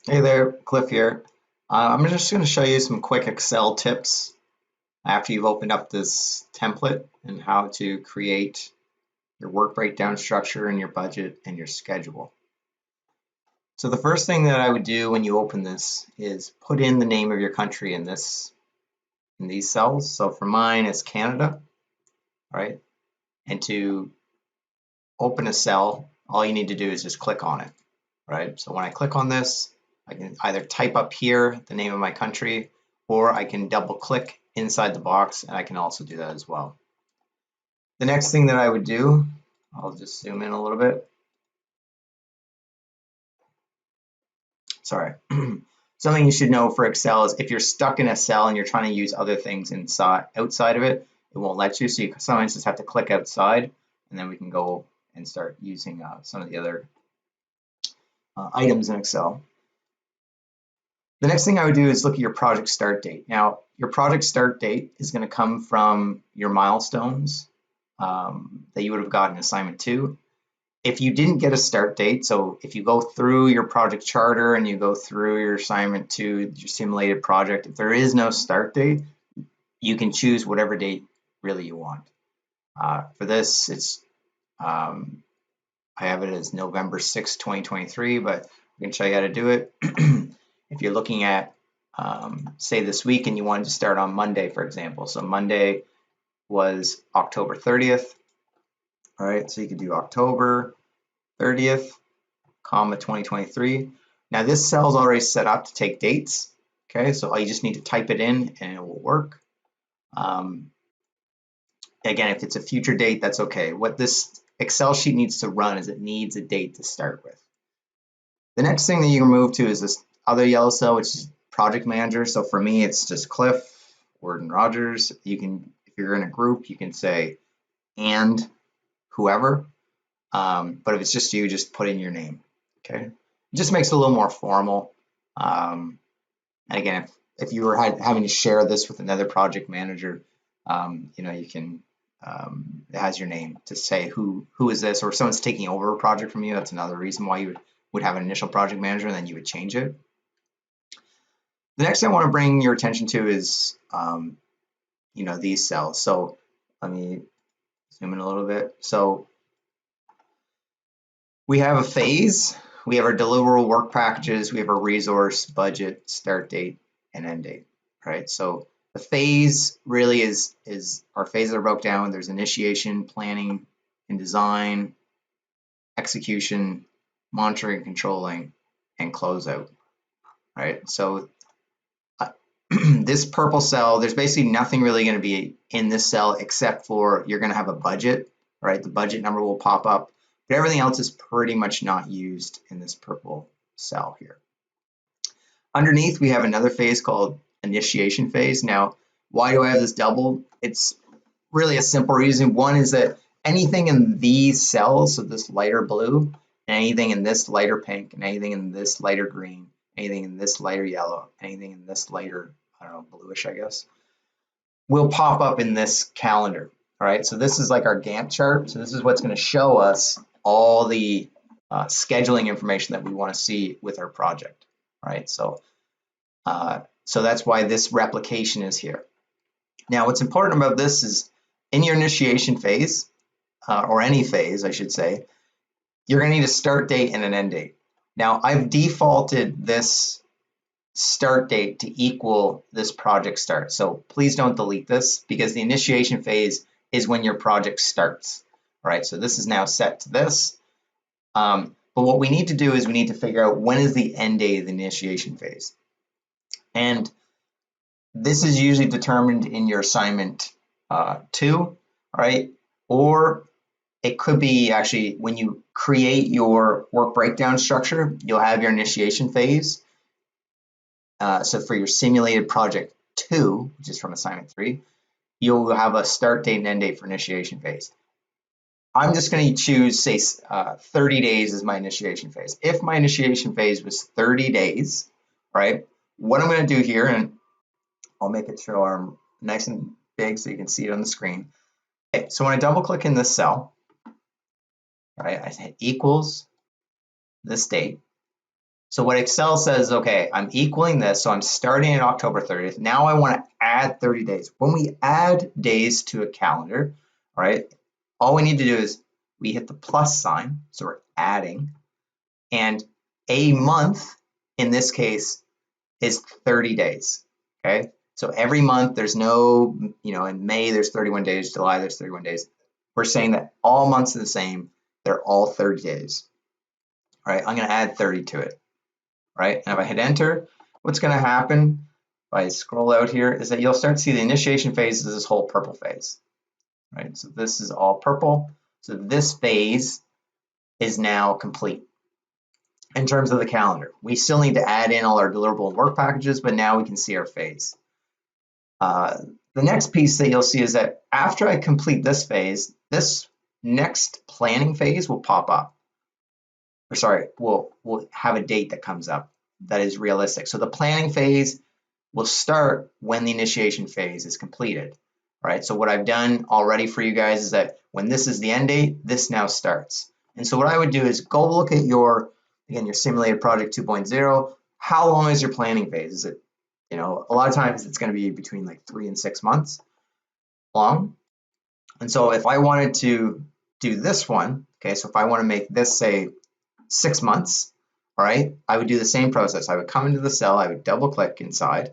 Hey there, Cliff here. I'm just going to show you some quick Excel tips after you've opened up this template and how to create your work breakdown structure and your budget and your schedule. So the first thing that I would do when you open this is put in the name of your country in these cells. So for mine, it's Canada, right? And to open a cell, all you need to do is just click on it, right? So when I click on this, I can either type up here the name of my country, or I can double click inside the box, and I can also do that as well. The next thing that I would do, I'll just zoom in a little bit. Sorry. Something you should know for Excel is if you're stuck in a cell and you're trying to use other things outside of it, it won't let you. So you sometimes just have to click outside, and then we can go and start using some of the other items in Excel. The next thing I would do is look at your project start date. Now, your project start date is going to come from your milestones that you would have gotten assignment 2. If you didn't get a start date, so if you go through your project charter and you go through your assignment 2, your simulated project, if there is no start date, you can choose whatever date really you want. For this, it's I have it as November 6, 2023, but we can show you how to do it. If you're looking at, say, this week and you wanted to start on Monday, for example. So Monday was October 30th. All right, so you could do October 30th, comma 2023. Now this cell is already set up to take dates. Okay, so all you just need to type it in and it will work. Again, if it's a future date, that's okay. What this Excel sheet needs to run is it needs a date to start with. The next thing that you can move to is this other yellow cell, which is project manager. So for me, it's just Cliff, Worden Rogers. You can, if you're in a group, you can say and whoever. But if it's just you, just put in your name. Okay, it just makes it a little more formal. And again, if you were having to share this with another project manager, you can it has your name to say who is this, or if someone's taking over a project from you, that's another reason why you would have an initial project manager, and then you would change it. The next thing I want to bring your attention to is these cells. So let me zoom in a little bit. So we have a phase, we have our deliverable work packages, we have our resource, budget, start date, and end date, right? So the phase really is our phases are broke down. There's initiation, planning, and design, execution, monitoring, controlling, and closeout, right? So this purple cell, there's basically nothing really going to be in this cell except for you're going to have a budget, right? The budget number will pop up, but everything else is pretty much not used in this purple cell here. Underneath, we have another phase called initiation phase. Now, why do I have this double? It's really a simple reason. One is that anything in these cells, so this lighter blue, anything in this lighter pink, and anything in this lighter green, anything in this lighter yellow, anything in this lighter, I don't know, bluish, I guess, will pop up in this calendar. All right, so this is like our Gantt chart. So this is what's going to show us all the scheduling information that we want to see with our project. All right, so that's why this replication is here. Now, what's important about this is in your initiation phase, or any phase, I should say, you're going to need a start date and an end date. Now, I've defaulted this start date to equal this project start. So please don't delete this because the initiation phase is when your project starts. All right, so this is now set to this. But what we need to do is we need to figure out when is the end date of the initiation phase. And this is usually determined in your assignment 2, right? Or it could be actually when you create your work breakdown structure, you'll have your initiation phase. So for your simulated project 2, which is from assignment 3, you'll have a start date and end date for initiation phase. I'm just going to choose, say, 30 days as my initiation phase. If my initiation phase was 30 days, right, what I'm going to do here, and I'll make it show arm nice and big so you can see it on the screen. Okay, so when I double click in this cell, right, I hit equals this date. So what Excel says, okay, I'm equaling this, so I'm starting at October 30th. Now I want to add 30 days. When we add days to a calendar, all right, all we need to do is we hit the plus sign, so we're adding, and a month, in this case, is 30 days, okay? So every month there's no, in May there's 31 days, July there's 31 days. We're saying that all months are the same, they're all 30 days, all right? I'm gonna add 30 to it, right? And if I hit enter, what's gonna happen if I scroll out here is that you'll start to see the initiation phase is this whole purple phase, right? So this is all purple. So this phase is now complete. In terms of the calendar, we still need to add in all our deliverable and work packages, but now we can see our phase. The next piece that you'll see is that after I complete this phase, this next planning phase will pop up. Or sorry, we'll have a date that comes up that is realistic. So the planning phase will start when the initiation phase is completed, right? So what I've done already for you guys is that when this is the end date, this now starts. And so what I would do is go look at your simulated project 2.0. How long is your planning phase? Is it, a lot of times it's going to be between like 3 and 6 months long. And so if I wanted to do this one, okay, so if I want to make this say 6 months, all right, I would do the same process. I would come into the cell, I would double click inside,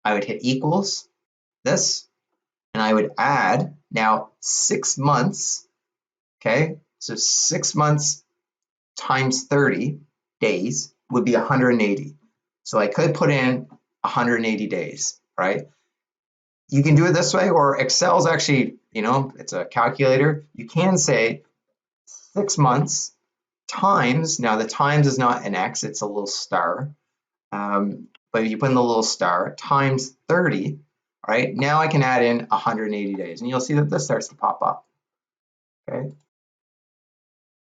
I would hit equals this, and I would add now 6 months, okay, so 6 months times 30 days would be 180. So I could put in 180 days, right? You can do it this way, or Excel's actually, it's a calculator. You can say 6 months times, now the times is not an X, it's a little star. But you put in the little star times 30, right? Now I can add in 180 days, and you'll see that this starts to pop up, okay?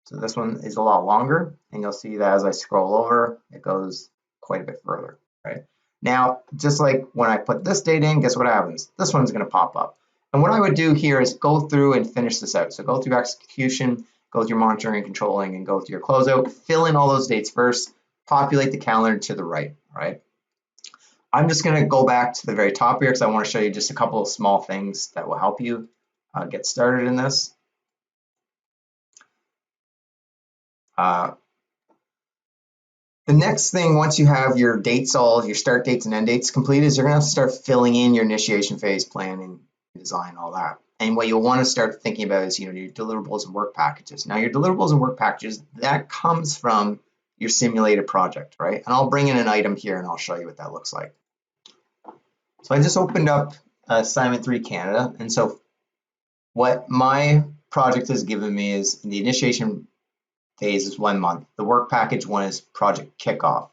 So this one is a lot longer, and you'll see that as I scroll over, it goes quite a bit further, right? Now, just like when I put this date in, guess what happens? This one's gonna pop up. And what I would do here is go through and finish this out. So go through execution, go through monitoring and controlling, and go through your closeout, fill in all those dates first, populate the calendar to the right, right? I'm just gonna go back to the very top here because I wanna show you just a couple of small things that will help you get started in this. The next thing, once you have your dates, all your start dates and end dates completed, is you're gonna have to start filling in your initiation phase, planning, design, all that. And what you'll want to start thinking about is, your deliverables and work packages. Now, your deliverables and work packages, that comes from your simulated project, right? And I'll bring in an item here and I'll show you what that looks like. So I just opened up Assignment 3 Canada, and so what my project has given me is the initiation phase is 1 month. The work package 1 is project kickoff,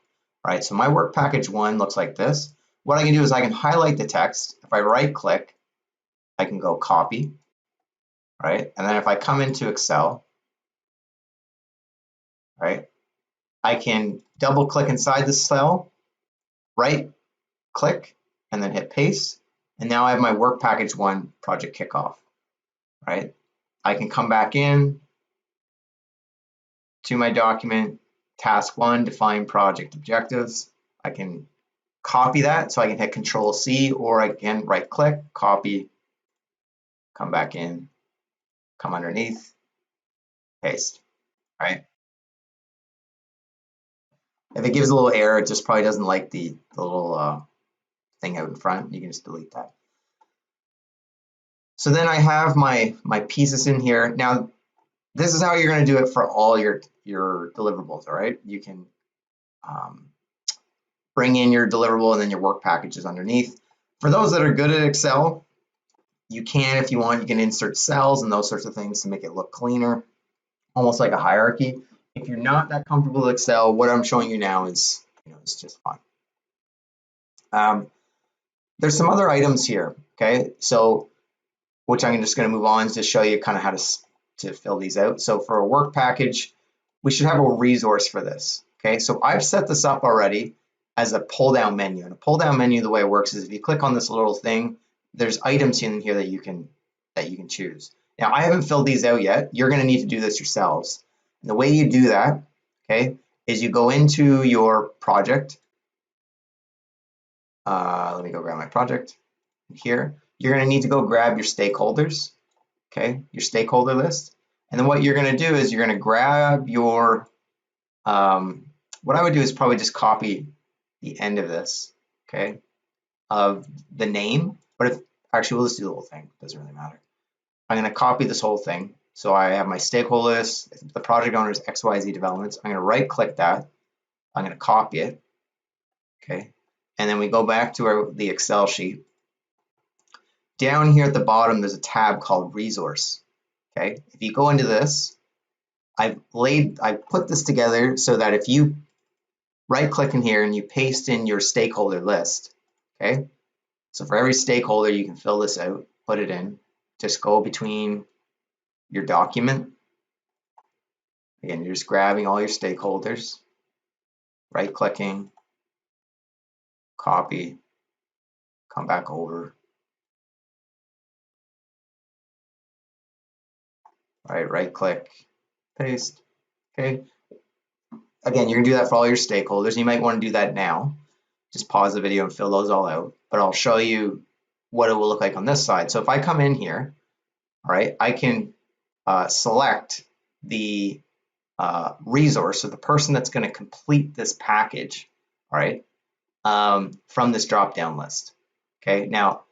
right? So my work package 1 looks like this. What I can do is I can highlight the text. If I right click, I can go copy, right? And then if I come into Excel, right, I can double click inside the cell, right click, and then hit paste. And now I have my work package 1 project kickoff, right? I can come back in to my document, task 1, define project objectives. I can copy that, so I can hit Control C, or I can right click, copy, come back in, come underneath, paste, right? If it gives a little error, it just probably doesn't like the little thing out in front. You can just delete that. So then I have my pieces in here. Now, this is how you're going to do it for all your deliverables, all right? You can bring in your deliverable and then your work packages underneath. For those that are good at Excel, you can, if you want, you can insert cells and those sorts of things to make it look cleaner, almost like a hierarchy. If you're not that comfortable with Excel, what I'm showing you now is, it's just fine. There's some other items here, okay? So, which I'm just going to move on to show you kind of how to fill these out. So for a work package, we should have a resource for this, okay? So I've set this up already as a pull-down menu. And a pull-down menu, the way it works is if you click on this little thing, there's items in here that you can choose. Now, I haven't filled these out yet. You're going to need to do this yourselves. And the way you do that, okay, is you go into your project. Let me go grab my project here. You're going to need to go grab your stakeholders, okay, your stakeholder list. And then what you're going to do is you're going to grab your, what I would do is probably just copy the end of this, okay, of the name. But if actually, we'll just do the whole thing. It doesn't really matter. I'm going to copy this whole thing. So I have my stakeholder list, the project owner is XYZ Developments. I'm going to right click that. I'm going to copy it, okay. And then we go back to the Excel sheet. Down here at the bottom, there's a tab called Resource. Okay, if you go into this, I've put this together so that if you right click in here and you paste in your stakeholder list, okay, so for every stakeholder you can fill this out, put it in, just go between your document. Again, you're just grabbing all your stakeholders, right clicking, copy, come back over. Right click, paste, okay. Again, you're gonna do that for all your stakeholders. You might want to do that now. Just pause the video and fill those all out, but I'll show you what it will look like on this side. So if I come in here, all right, I can select the resource, so the person that's going to complete this package, all right, from this drop-down list. Okay, now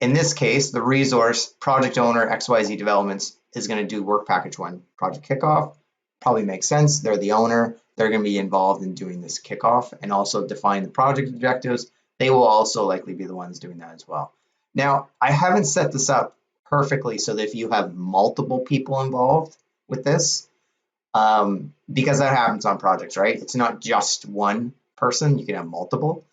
in this case, the resource project owner XYZ Developments is going to do work package 1 project kickoff. Probably makes sense. They're the owner. They're going to be involved in doing this kickoff and also define the project objectives. They will also likely be the ones doing that as well. Now, I haven't set this up perfectly so that if you have multiple people involved with this, because that happens on projects, right? It's not just one person. You can have multiple.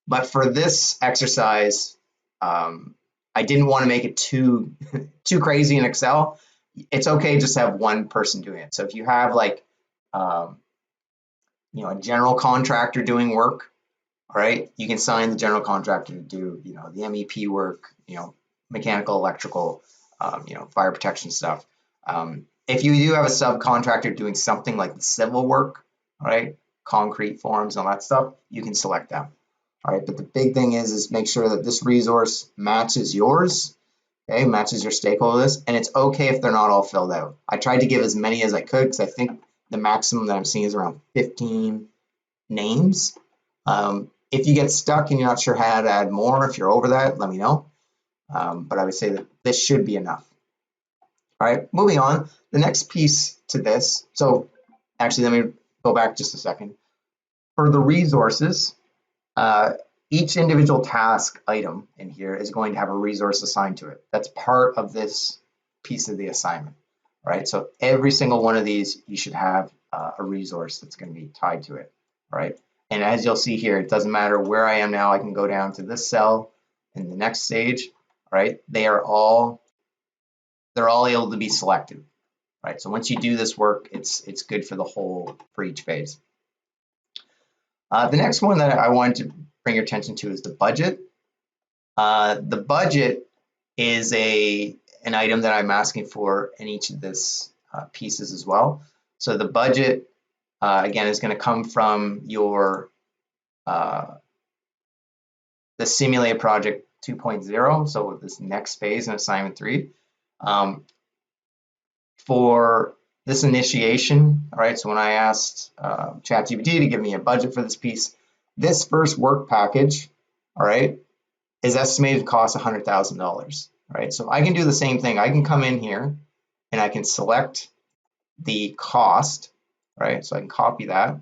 But for this exercise, I didn't want to make it too crazy in Excel. It's okay just to have one person doing it. So if you have like, a general contractor doing work, all right, you can sign the general contractor to do, the MEP work, mechanical, electrical, fire protection stuff. If you do have a subcontractor doing something like the civil work, all right, concrete forms and all that stuff, you can select them. All right, but the big thing is make sure that this resource matches yours, okay, matches your stakeholder list, and it's okay if they're not all filled out. I tried to give as many as I could because I think the maximum that I'm seeing is around 15 names. If you get stuck and you're not sure how to add more, if you're over that, let me know. But I would say that this should be enough. All right, moving on. The next piece to this, so actually let me go back just a second. For the resources, each individual task item in here is going to have a resource assigned to it. That's part of this piece of the assignment, right? So every single one of these, you should have a resource that's going to be tied to it, right? And as you'll see here, it doesn't matter where I am now. I can go down to this cell in the next stage, right? They're all able to be selected, right? So once you do this work, it's good for each phase. The next one that I wanted to bring your attention to is the budget. The budget is an item that I'm asking for in each of this pieces as well. So the budget, again, is going to come from your the simulated project 2.0. So this next phase in assignment 3. For this initiation, all right, so when I asked ChatGPT to give me a budget for this piece, this first work package, all right, is estimated to cost $100,000, right? So I can do the same thing. I can come in here and I can select the cost, right? So I can copy that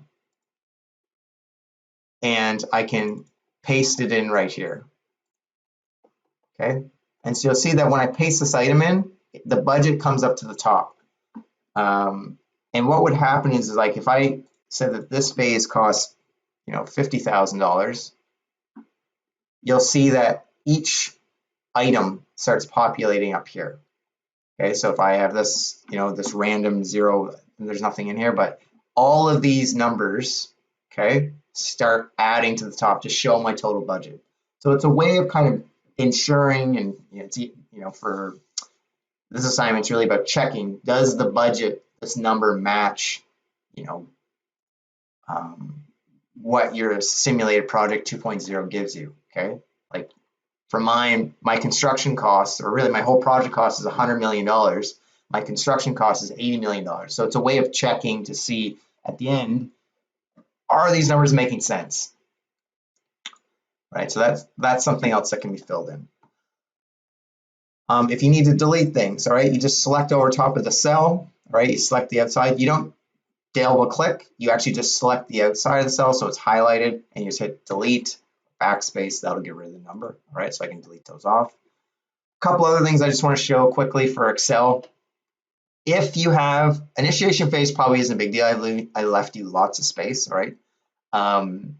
and I can paste it in right here, okay? And so you'll see that when I paste this item in, the budget comes up to the top. And what would happen is like if I said that this phase costs, $50,000, you'll see that each item starts populating up here. Okay, so if I have this, this random 0, and there's nothing in here, but all of these numbers, okay, start adding to the top to show my total budget. So it's a way of kind of ensuring, and it's, for this assignment, it's really about checking, does the budget, this number match, what your simulated project 2.0 gives you, okay? Like for mine, my construction costs, or really my whole project cost is $100 million. My construction cost is $80 million. So it's a way of checking to see at the end, are these numbers making sense? Right, so that's something else that can be filled in. If you need to delete things, all right, you just select over top of the cell, all right, you select the outside. You don't double click, you actually just select the outside of the cell so it's highlighted, and you just hit delete, backspace, that'll get rid of the number, all right, so I can delete those off. A couple other things I just want to show quickly for Excel. If you have, initiation phase probably isn't a big deal, I left you lots of space, all right? And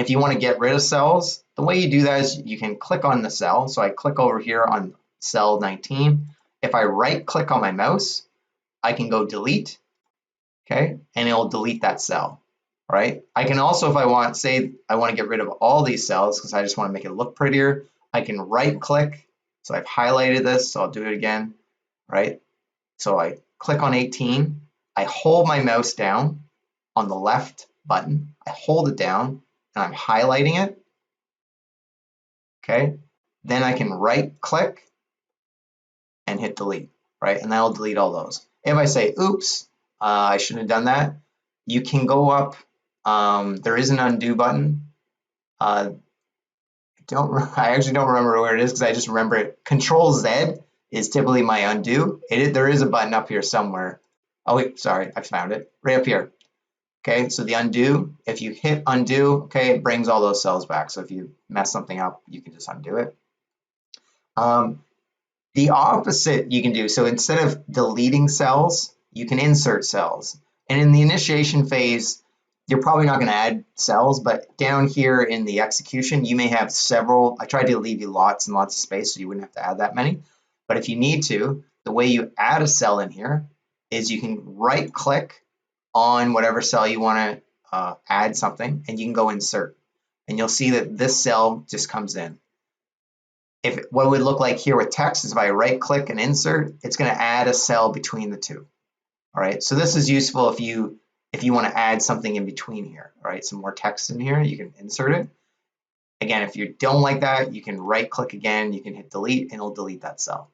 if you want to get rid of cells, the way you do that is you can click on the cell. So I click over here on cell 19. If I right click on my mouse, I can go delete, okay? And it'll delete that cell, right? I can also, if I want, say I want to get rid of all these cells because I just want to make it look prettier, I can right click. So I've highlighted this, so I'll do it again, right? So I click on 18, I hold my mouse down on the left button, I hold it down, and I'm highlighting it, okay? Then I can right click and hit delete, right? And that'll delete all those. If I say, oops, I shouldn't have done that, you can go up, there is an undo button. I actually don't remember where it is because I just remember it. Control Z is typically my undo. There is a button up here somewhere. Oh wait, sorry, I found it, right up here. Okay, so the undo, if you hit undo, okay, it brings all those cells back. So if you mess something up, you can just undo it. The opposite you can do, so instead of deleting cells, you can insert cells. And in the initiation phase, you're probably not going to add cells, but down here in the execution, you may have several. I tried to leave you lots and lots of space so you wouldn't have to add that many. But if you need to, the way you add a cell in here is you can right click on whatever cell you want to add something, and you can go insert. And you'll see that this cell just comes in. What it would look like here with text is if I right click and insert, it's going to add a cell between the two. All right, so this is useful if you want to add something in between here. All right, some more text in here, you can insert it. Again, if you don't like that, you can right click again, you can hit delete, and it'll delete that cell.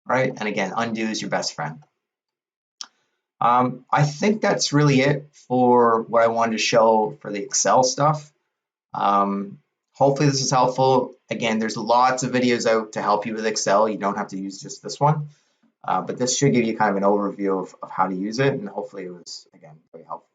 All right, and again, undo is your best friend. I think that's really it for what I wanted to show for the Excel stuff. Hopefully this is helpful. Again, there's lots of videos out to help you with Excel. You don't have to use just this one, but this should give you kind of an overview of how to use it, and hopefully it was, again, very helpful.